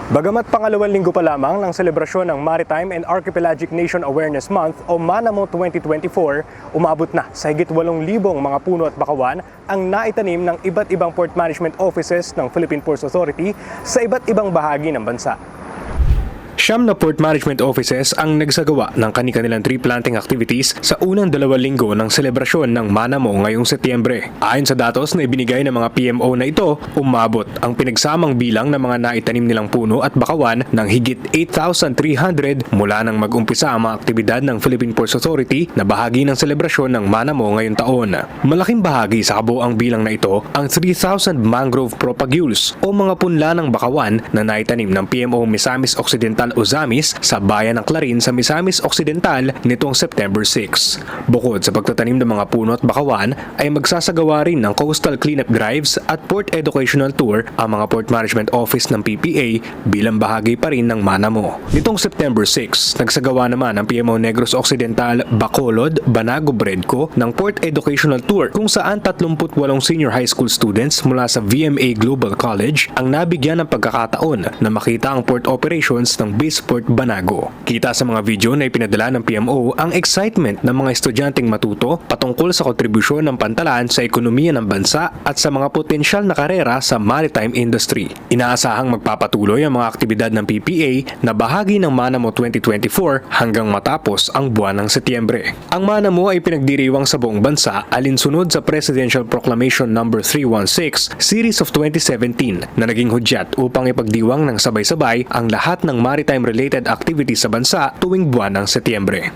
Bagamat pangalawang linggo pa lamang ng selebrasyon ng Maritime and Archipelagic Nation Awareness Month o MANAMO 2024, umabot na sa higit 8,000 mga puno at bakawan ang naitanim ng iba't ibang port management offices ng Philippine Ports Authority sa iba't ibang bahagi ng bansa. Siyam na port management offices ang nagsagawa ng kani-kanilang tree planting activities sa unang 2 linggo ng selebrasyon ng MANAMO ngayong Setyembre. Ayon sa datos na ibinigay ng mga PMO na ito, umabot ang pinagsamang bilang ng mga naitanim nilang puno at bakawan ng higit 8,300 mula nang mag-umpisa ang mga aktibidad ng Philippine Ports Authority na bahagi ng selebrasyon ng MANAMO ngayong taon. Malaking bahagi sa kabuoang bilang na ito ang 3,000 mangrove propagules o mga punla ng bakawan na naitanim ng PMO Misamis Occidental Ozamis sa bayan ng Clarin sa Misamis Occidental nitong September 6. Bukod sa pagtatanim ng mga puno at bakawan, ay magsasagawa rin ng coastal cleanup drives at port educational tour ang mga port management office ng PPA bilang bahagi pa rin ng MANAMO. Nitong September 6, nagsagawa naman ang PMO Negros Occidental, Bacolod, Banago, Bredco ng port educational tour kung saan 38 senior high school students mula sa VMA Global College ang nabigyan ng pagkakataon na makita ang port operations ng Bisport Banago. Kita sa mga video na ipinadala ng PMO ang excitement ng mga estudyanteng matuto patungkol sa kontribusyon ng pantalan sa ekonomiya ng bansa at sa mga potensyal na karera sa maritime industry. Inaasahang magpapatuloy ang mga aktibidad ng PPA na bahagi ng MANAMO 2024 hanggang matapos ang buwan ng Setyembre. Ang MANAMO ay pinagdiriwang sa buong bansa alinsunod sa Presidential Proclamation No. 316 Series of 2017 na naging hudyat upang ipagdiwang ng sabay-sabay ang lahat ng maritime-related activities sa bansa tuwing buwan ng Setyembre.